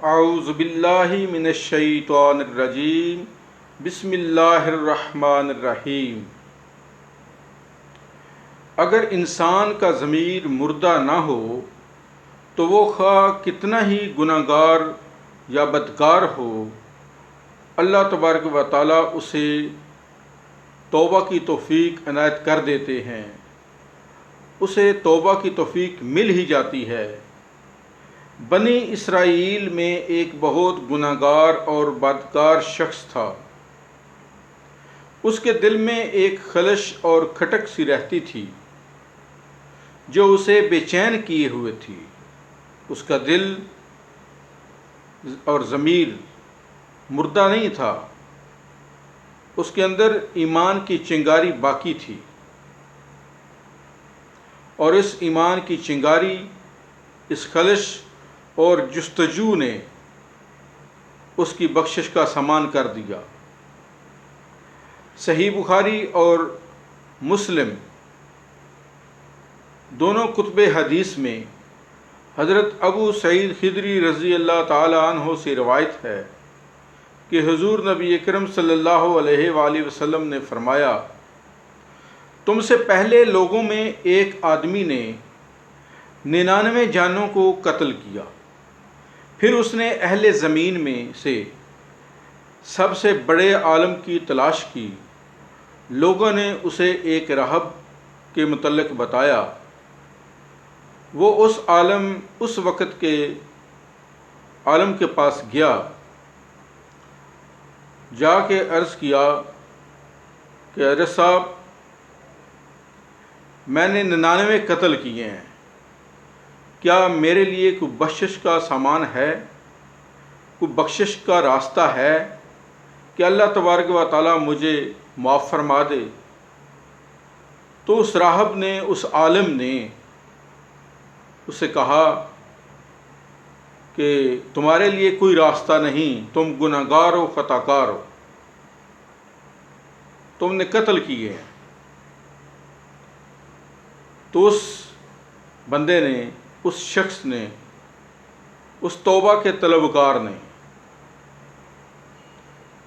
اعوذ باللہ من الشیطان الرجیم بسم اللہ الرحمن الرحیم۔ اگر انسان کا ضمیر مردہ نہ ہو تو وہ خواہ کتنا ہی گناہگار یا بدکار ہو، اللہ تبارک و تعالیٰ اسے توبہ کی توفیق عنایت کر دیتے ہیں، اسے توبہ کی توفیق مل ہی جاتی ہے۔ بنی اسرائیل میں ایک بہت گناہگار اور بدکار شخص تھا۔ اس کے دل میں ایک خلش اور کھٹک سی رہتی تھی جو اسے بے چین کیے ہوئے تھی۔ اس کا دل اور ضمیر مردہ نہیں تھا، اس کے اندر ایمان کی چنگاری باقی تھی، اور اس ایمان کی چنگاری، اس خلش اور جستجو نے اس کی بخشش کا سامان کر دیا۔ صحیح بخاری اور مسلم دونوں کتب حدیث میں حضرت ابو سعید خدری رضی اللہ تعالی عنہ سے روایت ہے کہ حضور نبی اکرم صلی اللہ علیہ وآلہ وسلم نے فرمایا، تم سے پہلے لوگوں میں ایک آدمی نے 99 جانوں کو قتل کیا، پھر اس نے اہل زمین میں سے سب سے بڑے عالم کی تلاش کی۔ لوگوں نے اسے ایک راہب کے متعلق بتایا۔ وہ اس وقت کے عالم کے پاس گیا، جا کے عرض کیا کہ حضرت صاحب، میں نے 99 قتل کیے ہیں، کیا میرے لیے کوئی بخشش کا سامان ہے، کوئی بخشش کا راستہ ہے کہ اللہ تبارک و تعالیٰ مجھے معاف فرما دے؟ تو اس راہب نے، اس عالم نے اسے کہا کہ تمہارے لیے کوئی راستہ نہیں، تم گناہگار ہو، خطا کار ہو، تم نے قتل کیے ہیں۔ تو اس بندے نے، اس شخص نے، اس توبہ کے طلبگار نے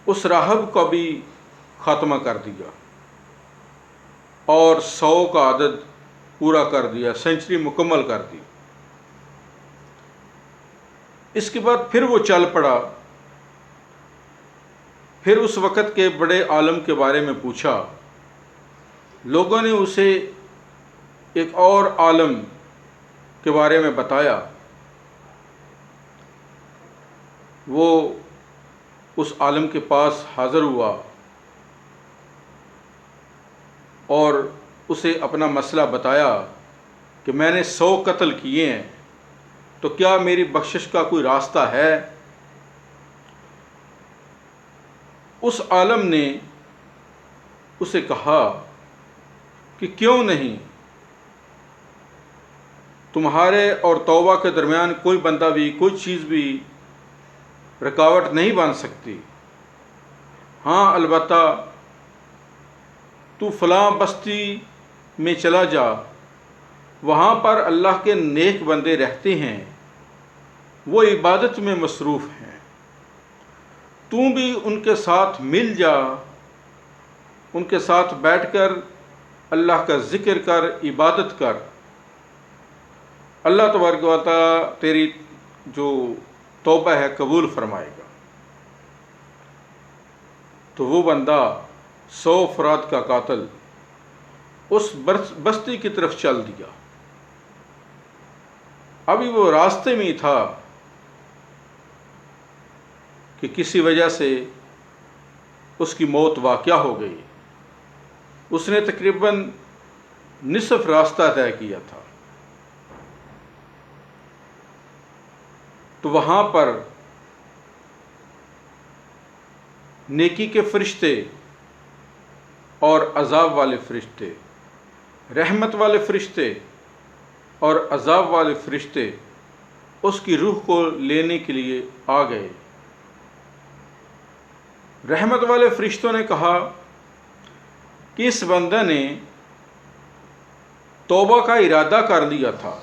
اس راہب کا بھی خاتمہ کر دیا اور 100 کا عدد پورا کر دیا، سینچری مکمل کر دی۔ اس کے بعد پھر وہ چل پڑا، پھر اس وقت کے بڑے عالم کے بارے میں پوچھا۔ لوگوں نے اسے ایک اور عالم کے بارے میں بتایا۔ وہ اس عالم کے پاس حاضر ہوا اور اسے اپنا مسئلہ بتایا کہ میں نے 100 قتل کیے ہیں، تو کیا میری بخشش کا کوئی راستہ ہے؟ اس عالم نے اسے کہا کہ کیوں نہیں، تمہارے اور توبہ کے درمیان کوئی بندہ بھی، کوئی چیز بھی رکاوٹ نہیں بن سکتی۔ ہاں البتہ تو فلاں بستی میں چلا جا، وہاں پر اللہ کے نیک بندے رہتے ہیں، وہ عبادت میں مصروف ہیں، تو بھی ان کے ساتھ مل جا، ان کے ساتھ بیٹھ کر اللہ کا ذکر کر، عبادت کر، اللہ تبارک و تعالیٰ تیری جو توبہ ہے قبول فرمائے گا۔ تو وہ بندہ 100 افراد کا قاتل اس بستی کی طرف چل دیا۔ ابھی وہ راستے میں ہی تھا کہ کسی وجہ سے اس کی موت واقع ہو گئی۔ اس نے تقریباً نصف راستہ طے کیا تھا۔ تو وہاں پر نیکی کے فرشتے اور عذاب والے فرشتے، رحمت والے فرشتے اور عذاب والے فرشتے اس کی روح کو لینے کے لیے آ گئے۔ رحمت والے فرشتوں نے کہا کہ اس بندہ نے توبہ کا ارادہ کر لیا تھا،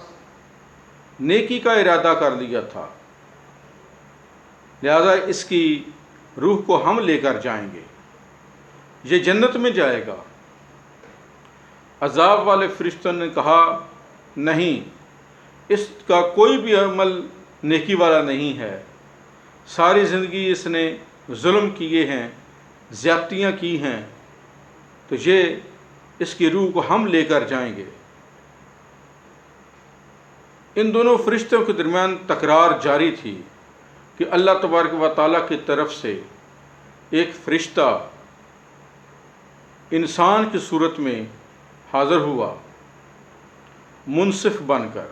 نیکی کا ارادہ کر لیا تھا، لہذا اس کی روح کو ہم لے کر جائیں گے، یہ جنت میں جائے گا۔ عذاب والے فرشتوں نے کہا نہیں، اس کا کوئی بھی عمل نیکی والا نہیں ہے، ساری زندگی اس نے ظلم کیے ہیں، زیادتیاں کی ہیں، تو یہ اس کی روح کو ہم لے کر جائیں گے۔ ان دونوں فرشتوں کے درمیان تکرار جاری تھی کہ اللہ تبارک و تعالیٰ کی طرف سے ایک فرشتہ انسان کی صورت میں حاضر ہوا، منصف بن کر۔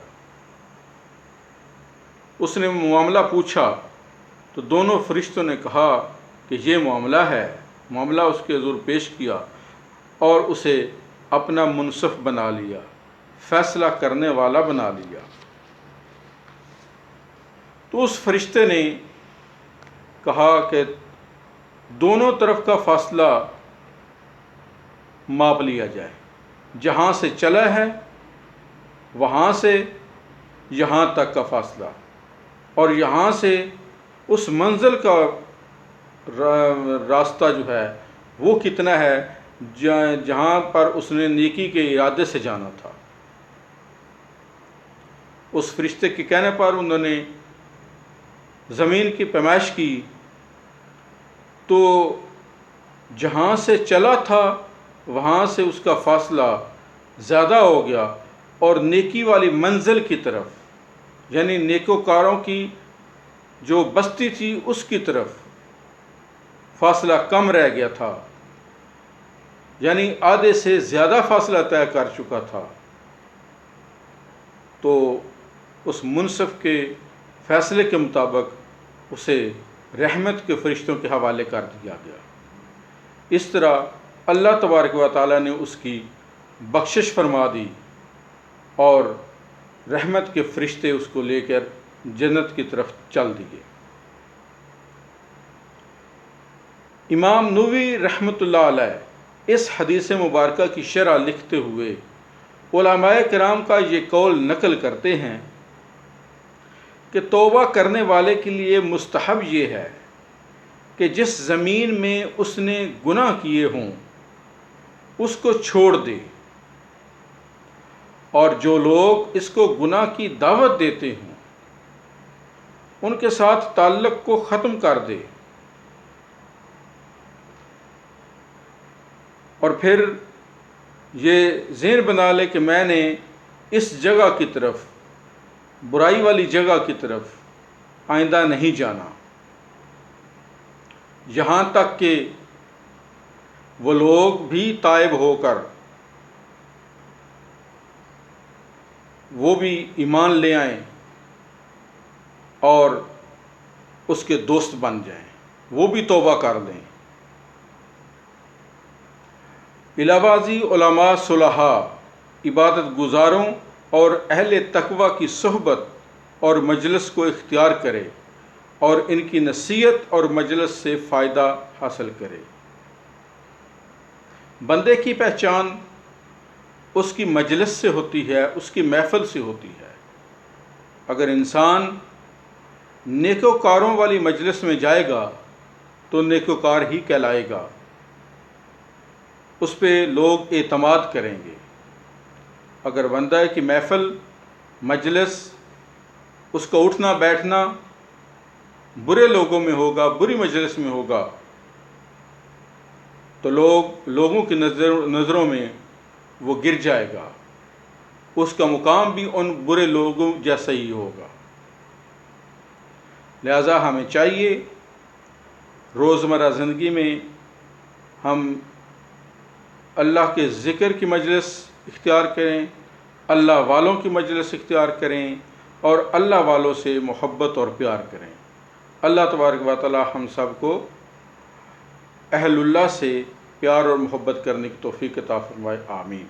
اس نے معاملہ پوچھا تو دونوں فرشتوں نے کہا کہ یہ معاملہ ہے، معاملہ اس کے حضور پیش کیا اور اسے اپنا منصف بنا لیا، فیصلہ کرنے والا بنا لیا۔ تو اس فرشتے نے کہا کہ دونوں طرف کا فاصلہ ماپ لیا جائے، جہاں سے چلا ہے وہاں سے یہاں تک کا فاصلہ، اور یہاں سے اس منزل کا راستہ جو ہے وہ کتنا ہے جہاں پر اس نے نیکی کے ارادے سے جانا تھا۔ اس فرشتے کے کہنے پر انہوں نے زمین کی پیمائش کی، تو جہاں سے چلا تھا وہاں سے اس کا فاصلہ زیادہ ہو گیا، اور نیکی والی منزل کی طرف، یعنی نیکوکاروں کی جو بستی تھی اس کی طرف فاصلہ کم رہ گیا تھا، یعنی آدھے سے زیادہ فاصلہ طے کر چکا تھا۔ تو اس منصف کے فیصلے کے مطابق اسے رحمت کے فرشتوں کے حوالے کر دیا گیا۔ اس طرح اللہ تبارک و تعالیٰ نے اس کی بخشش فرما دی، اور رحمت کے فرشتے اس کو لے کر جنت کی طرف چل دیے۔ امام نووی رحمۃ اللہ علیہ اس حدیث مبارکہ کی شرح لکھتے ہوئے علماء کرام کا یہ قول نقل کرتے ہیں کہ توبہ کرنے والے کے لیے مستحب یہ ہے کہ جس زمین میں اس نے گناہ کیے ہوں اس کو چھوڑ دے، اور جو لوگ اس کو گناہ کی دعوت دیتے ہوں ان کے ساتھ تعلق کو ختم کر دے، اور پھر یہ ذہن بنا لے کہ میں نے اس جگہ کی طرف، برائی والی جگہ کی طرف آئندہ نہیں جانا، یہاں تک کہ وہ لوگ بھی تائب ہو کر وہ بھی ایمان لے آئیں اور اس کے دوست بن جائیں، وہ بھی توبہ کر لیں۔ علاوہ ازیں علماء صلحاء عبادت گزاروں اور اہل تقوی کی صحبت اور مجلس کو اختیار کرے اور ان کی نصیحت اور مجلس سے فائدہ حاصل کرے۔ بندے کی پہچان اس کی مجلس سے ہوتی ہے، اس کی محفل سے ہوتی ہے۔ اگر انسان نیکوکاروں والی مجلس میں جائے گا تو نیکوکار ہی کہلائے گا، اس پہ لوگ اعتماد کریں گے۔ اگر بندہ کی محفل، مجلس، اس کا اٹھنا بیٹھنا برے لوگوں میں ہوگا، بری مجلس میں ہوگا، تو لوگوں کی نظروں میں وہ گر جائے گا، اس کا مقام بھی ان برے لوگوں جیسا ہی ہوگا۔ لہذا ہمیں چاہیے روزمرہ زندگی میں ہم اللہ کے ذکر کی مجلس اختیار کریں، اللہ والوں کی مجلس اختیار کریں، اور اللہ والوں سے محبت اور پیار کریں۔ اللہ تبارک و تعالی ہم سب کو اہل اللہ سے پیار اور محبت کرنے کی توفیق عطا فرمائے، آمین۔